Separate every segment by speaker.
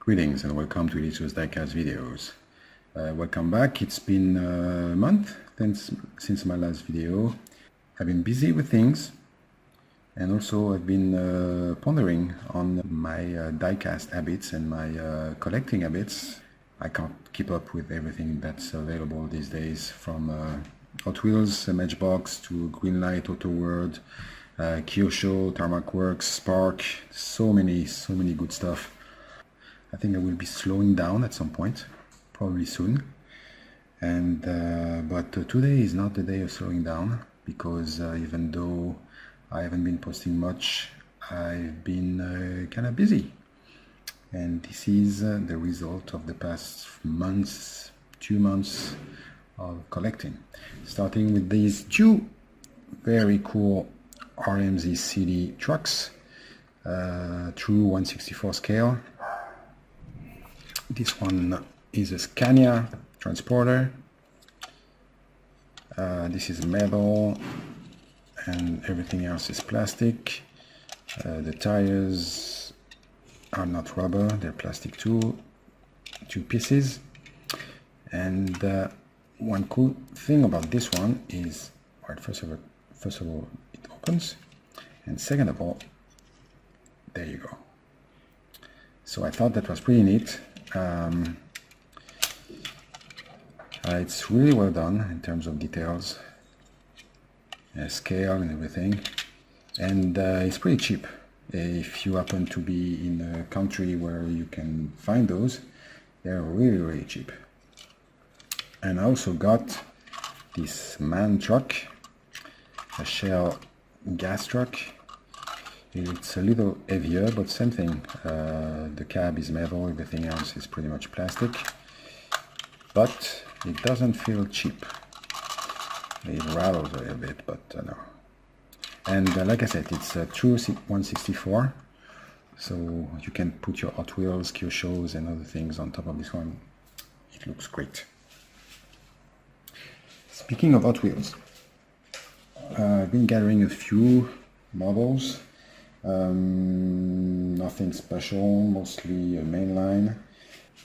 Speaker 1: Greetings and welcome to Elisa's Diecast videos. Welcome back. It's been a month since my last video. I've been busy with things, and also I've been pondering on my diecast habits and my collecting habits. I can't keep up with everything that's available these days, from Hot Wheels, Matchbox to Greenlight, Auto World, Kyosho, Tarmac Works, Spark. So many good stuff. I think I will be slowing down at some point, probably soon. And but today is not the day of slowing down, because even though I haven't been posting much, I've been kind of busy. And this is the result of the past months, 2 months of collecting. Starting with these two very cool RMZ ECD Trucks, true 1/64 scale. This one is a Scania transporter. This is metal and everything else is plastic. The tires are not rubber, they're plastic too, 2 pieces. And one cool thing about this one is, right, first of all, it opens, and second of all, there you go. So I thought that was pretty neat. It's really well done in terms of details, scale and everything, and it's pretty cheap. If you happen to be in a country where you can find those, they're really cheap. And I also got this MAN truck, a Shell gas truck. It's a little heavier, but same thing. The cab is metal, everything else is pretty much plastic. But it doesn't feel cheap. It rattles a little bit, but no. And like I said, it's a true 1/64. So you can put your Hot Wheels, Kyoshos and other things on top of this one. It looks great. Speaking of Hot Wheels, I've been gathering a few models. Nothing special, mostly a mainline.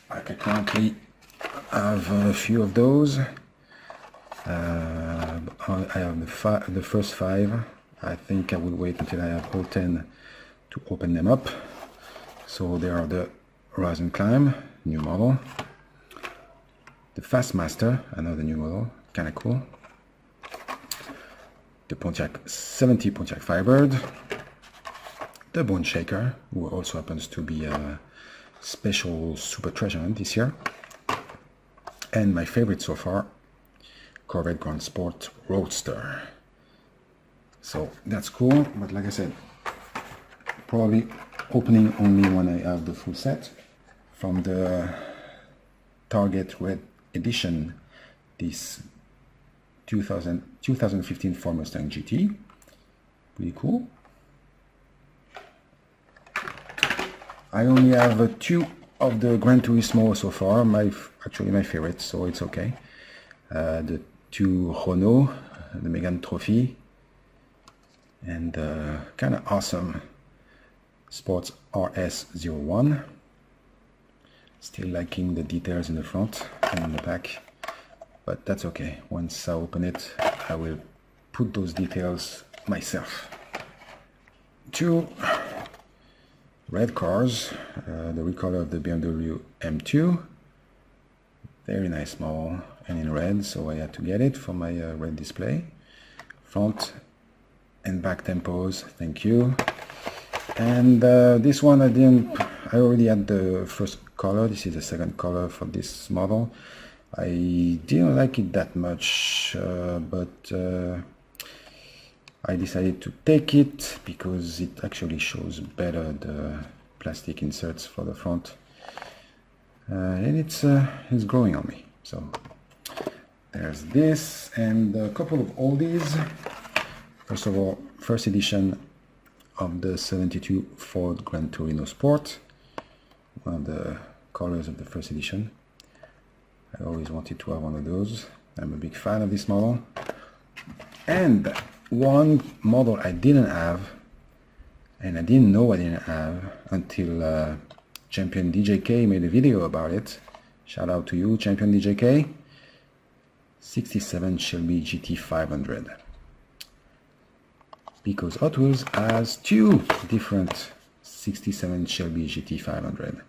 Speaker 1: I currently have a few of those. I have the first 5. I think I will wait until I have all 10 to open them up. So there are the Rise and Climb, new model. The Fastmaster, another new model, kind of cool. The Pontiac 70 Pontiac Firebird. The Bone Shaker, who also happens to be a special super treasure hunt this year. And my favorite so far, Corvette Grand Sport Roadster. So that's cool, but like I said, probably opening only when I have the full set. From the Target Red Edition, this 2015 Ford Mustang GT, pretty cool. I only have 2 of the Gran Turismo so far, actually my favorite, so it's okay. The 2 Renault, the Megane Trophy, and kind of awesome Sports RS01. Still liking the details in the front and in the back, but that's okay. Once I open it, I will put those details myself. 2 red cars, the recolor of the BMW M2, very nice model, and in red, so I had to get it for my red display. Front and back tempos, thank you. And this one I already had the first color. This is the second color for this model. I didn't like it that much, but I decided to take it because it actually shows better the plastic inserts for the front, and it's growing on me. So there's this, and a couple of oldies. First of all, first edition of the 72 Ford Gran Torino Sport, one of the colors of the first edition. I always wanted to have one of those. I'm a big fan of this model. And one model I didn't have, and I didn't know I didn't have until Champion DJK made a video about it. Shout out to you, Champion DJK. 67 Shelby GT 500. Because Hot Wheels has two different 67 Shelby GT 500.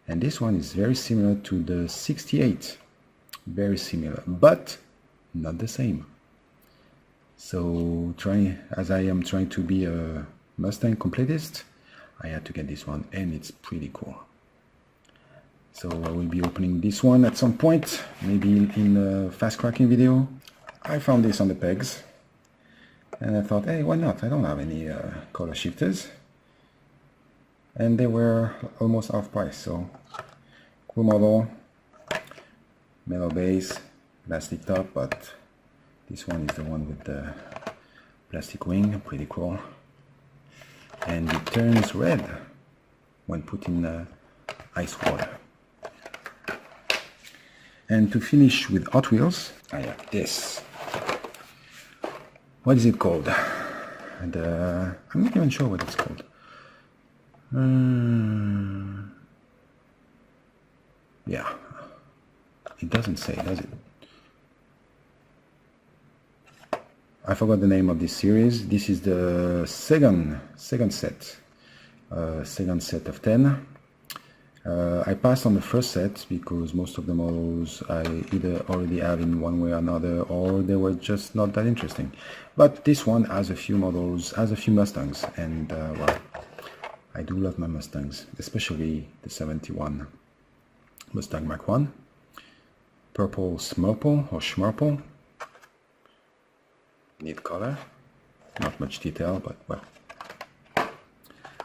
Speaker 1: And this one is very similar to the 68. Very similar, but not the same. So as I am trying to be a Mustang completist, I had to get this one, and it's pretty cool. So I will be opening this one at some point, maybe in a fast cracking video. I found this on the pegs, and I thought, hey, why not? I don't have any color shifters, and they were almost half price. So cool model, metal base, plastic top, but this one is the one with the plastic wing, pretty cool. And it turns red when put in ice water. And to finish with Hot Wheels, I have this. What is it called? And I'm not even sure what it's called. Yeah, it doesn't say, does it? I forgot the name of this series. This is the second set of 10. I passed on the first set because most of the models I either already have in one way or another, or they were just not that interesting. But this one has a few models, has a few Mustangs, and well, I do love my Mustangs, especially the 71 Mustang Mach 1, purple Smurple or Schmurple. Neat color, not much detail, but well.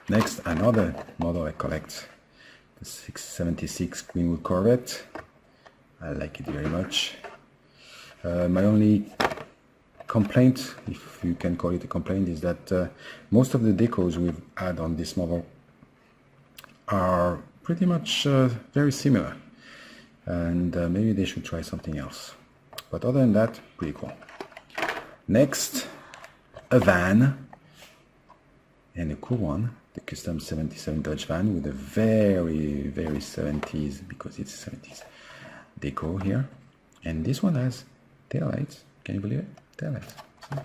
Speaker 1: Next, another model I collect, the 676 Greenwood Corvette. I like it very much. My only complaint, if you can call it a complaint, is that most of the decos we've had on this model are pretty much very similar, and maybe they should try something else. But other than that, pretty cool. Next, a van, and a cool one, the custom 77 Dodge van with a very 70s, because it's 70s deco here. And this one has taillights. Can you believe it? Taillights. So.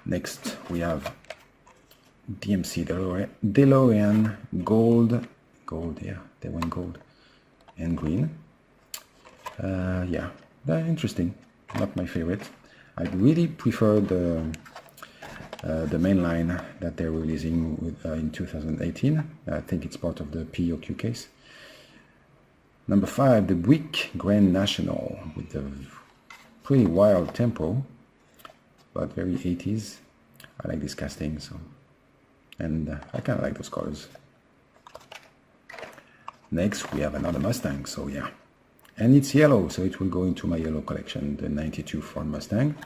Speaker 1: Next, we have DMC DeLorean gold, yeah, they went gold and green. Yeah, they're interesting. Not my favorite. I really prefer the mainline that they're releasing with, in 2018. I think it's part of the POQ case. Number 5, the Buick Grand National with the pretty wild tempo, but very 80s. I like this casting, so, and I kind of like those colors. Next, we have another Mustang, so yeah. And it's yellow, so it will go into my yellow collection, the 92 Ford Mustang.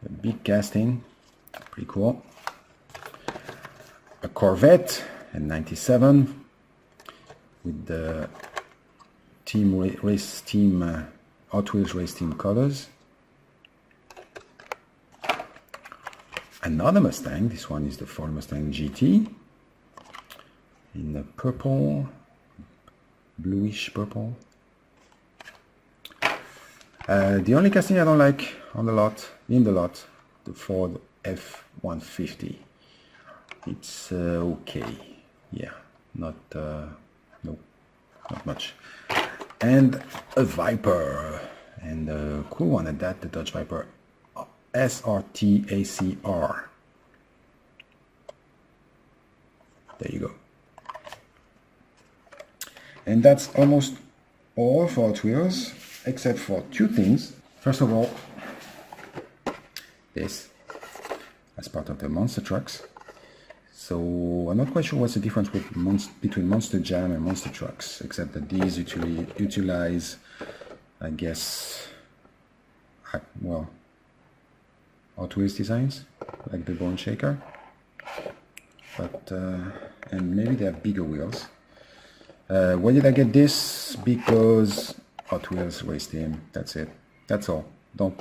Speaker 1: A big casting, pretty cool. A Corvette, a 97, with the race team, Hot Wheels race team colors. Another Mustang, this one is the Ford Mustang GT, in the purple, bluish purple. The only casting I don't like on the lot, the Ford F-150. It's okay, yeah, not no, not much. And a Viper, and a cool one at that, the Dodge Viper SRT ACR. There you go. And that's almost all for Hot Wheels, except for two things. First of all, this, as part of the Monster Trucks. So I'm not quite sure what's the difference between Monster Jam and Monster Trucks, except that these utilize, I guess, well, Hot Wheels designs, like the Bone Shaker, but and maybe they have bigger wheels. Why did I get this? Because Hot Wheels race team. That's it. That's all. Don't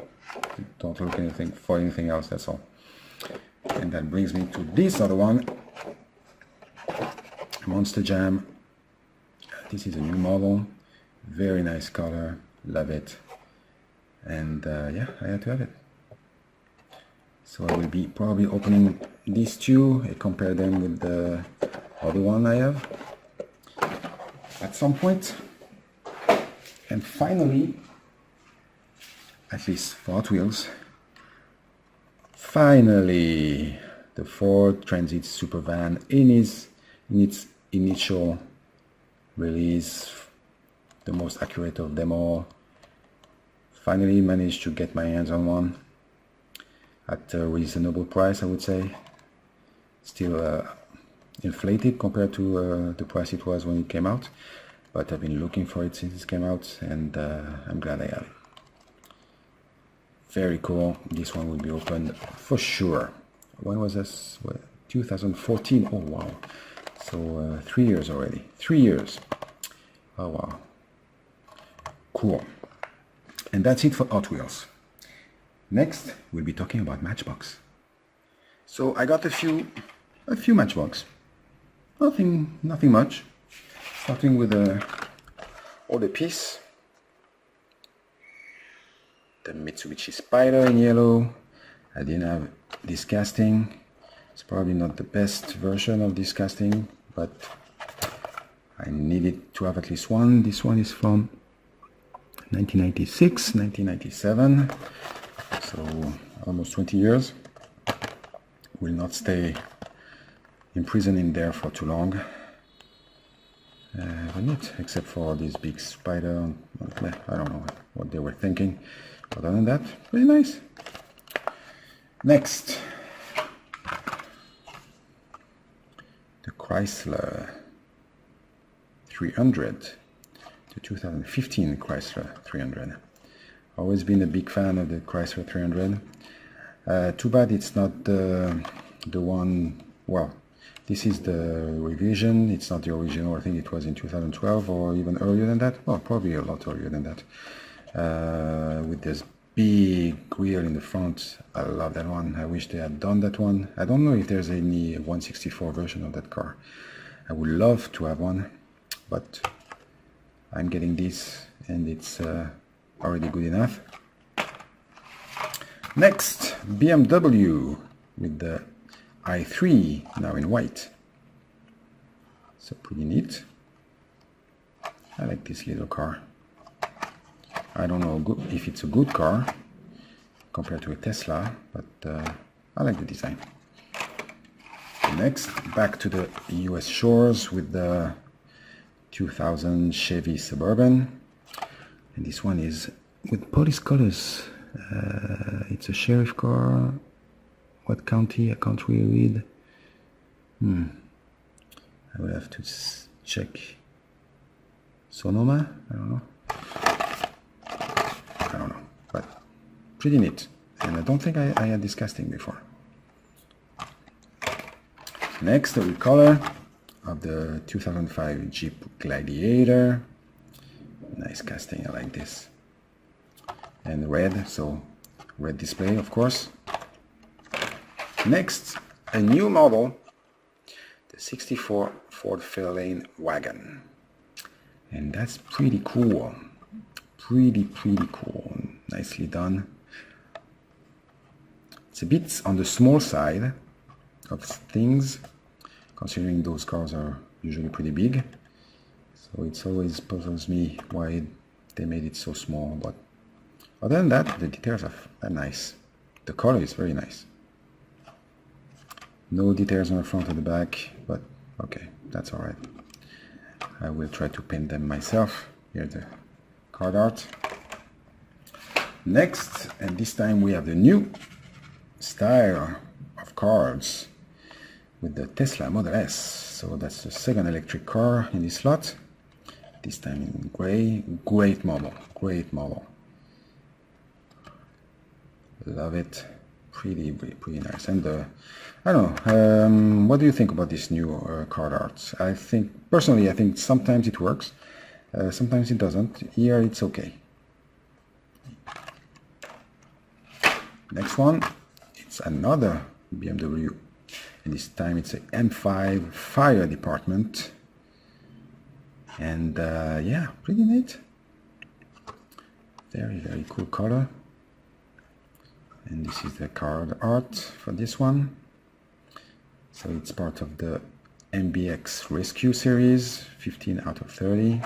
Speaker 1: look for anything else. That's all. And that brings me to this other one. Monster Jam. This is a new model, very nice color, love it. And yeah, I had to have it. So I will be probably opening these two and compare them with the other one I have at some point. And finally, at least for Hot Wheels, finally the Ford Transit Supervan in its initial release, the most accurate of them all. Finally managed to get my hands on one at a reasonable price, I would say. Still inflated compared to the price it was when it came out, but I've been looking for it since it came out, and I'm glad I have it. Very cool. This one will be opened for sure. When was this? 2014. Oh wow. So 3 years already. 3 years. Oh wow. Cool. And that's it for Hot Wheels. Next, we'll be talking about Matchbox. So I got a few Matchbox. Nothing much. Starting with the older piece. The Mitsubishi Spider in yellow. I didn't have this casting. It's probably not the best version of this casting, but I needed to have at least one. This one is from 1996, 1997, so almost 20 years. Will not stay imprisoned in there for too long. But not, except for this big spider. I don't know what they were thinking. Other than that, very nice. Next, the Chrysler 300, the 2015 Chrysler 300. Always been a big fan of the Chrysler 300. Too bad it's not the one, well, this is the revision, it's not the original. I think it was in 2012 or even earlier than that. Well, probably a lot earlier than that. With this big grille in the front. I love that one. I wish they had done that one. I don't know if there's any 164 version of that car. I would love to have one, but I'm getting this and it's already good enough. Next, BMW with the i3 now in white. So pretty neat. I like this little car. I don't know if it's a good car compared to a Tesla, but I like the design. Next, back to the US shores with the 2000 Chevy Suburban. And this one is with police colors. It's a sheriff car. What county? I can't really read. I will have to check. Sonoma? I don't know. I don't know, but pretty neat. And I don't think I had this casting before. Next, the recolor of the 2005 Jeep Gladiator. Nice casting, I like this. And red, so red display, of course. Next, a new model, the 64 Ford Fairlane wagon. And that's pretty cool. Pretty cool. Nicely done. It's a bit on the small side of things, considering those cars are usually pretty big. So it always puzzles me why they made it so small. But other than that, the details are nice. The color is very nice. No details on the front or the back, but okay, that's alright. I will try to paint them myself. Here's the card art. Next, and this time we have the new style of cards with the Tesla Model S. So that's the second electric car in this lot. This time in gray. Great model. Love it. Pretty nice. And I don't know. What do you think about this new card art? Personally, I think sometimes it works. Sometimes it doesn't. Here it's okay. Next one, it's another BMW and this time it's a M5 fire department. And yeah, pretty neat. Very, very cool color. And this is the card art for this one. So it's part of the MBX Rescue series, 15 out of 30.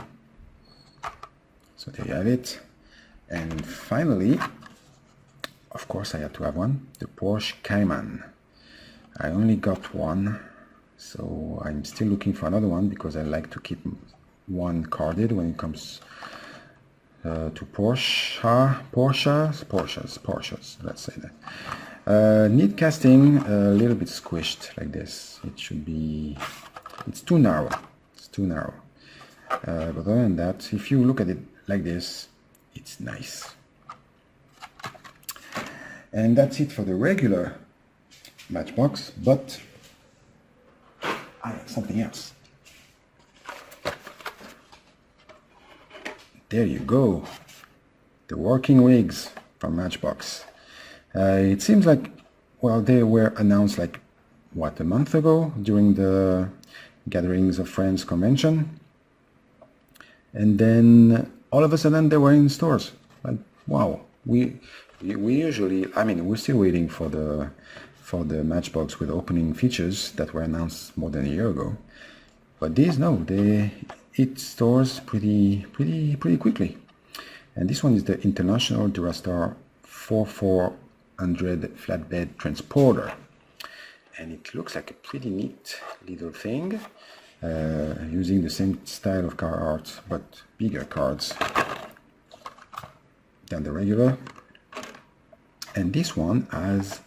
Speaker 1: So there you have it. And finally, of course I had to have one, the Porsche Cayman. I only got one, so I'm still looking for another one because I like to keep one carded when it comes to Porsches, let's say that. Neat casting, a little bit squished like this. It should be, it's too narrow. But other than that, if you look at it like this, it's nice. And that's it for the regular Matchbox, but I have something else. There you go, the working wigs from Matchbox. It seems like, well, they were announced like, what, a month ago during the Gatherings of Friends convention. And then all of a sudden they were in stores. Like, wow, we usually, I mean, we're still waiting for the Matchbox with opening features that were announced more than a year ago. But these, no, they hit stores pretty quickly. And this one is the International Durastar 4400 flatbed transporter. And it looks like a pretty neat little thing, using the same style of car art, but bigger cards than the regular. And this one has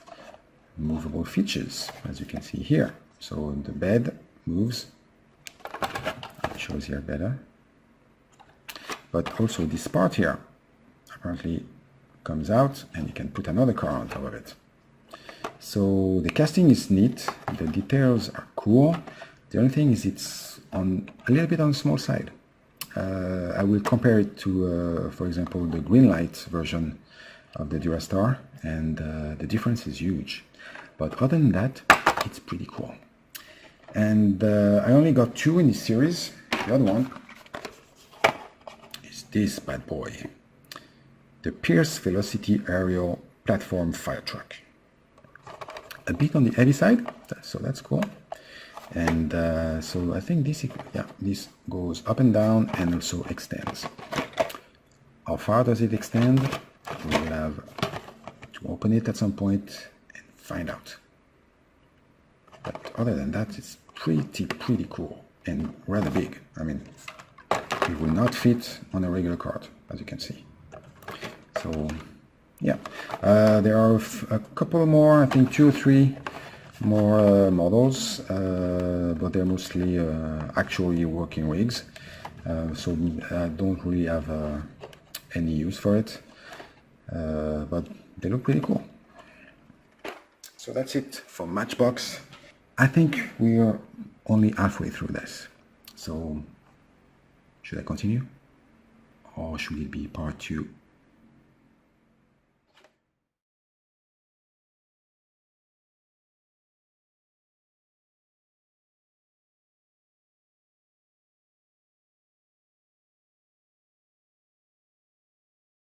Speaker 1: movable features, as you can see here. So the bed moves, it shows here better, but also this part here apparently comes out and you can put another car on top of it. So the casting is neat, the details are cool. The only thing is it's on a little bit on the small side. I will compare it to, for example, the Greenlight version of the Durastar, and the difference is huge. But other than that, it's pretty cool. And I only got two in this series. The other one is this bad boy, the Pierce Velocity Aerial Platform Fire Truck. A bit on the heavy side, so that's cool. And so I think this, yeah, this goes up and down and also extends. How far does it extend? We will have to open it at some point and find out. But other than that, it's pretty cool and rather big. I mean, it will not fit on a regular card, as you can see. So yeah, there are a couple more, I think 2 or 3 more models, but they're mostly actually working rigs, so I don't really have any use for it, but they look pretty cool. So that's it for Matchbox. I think we are only halfway through this, so should I continue or should it be part 2?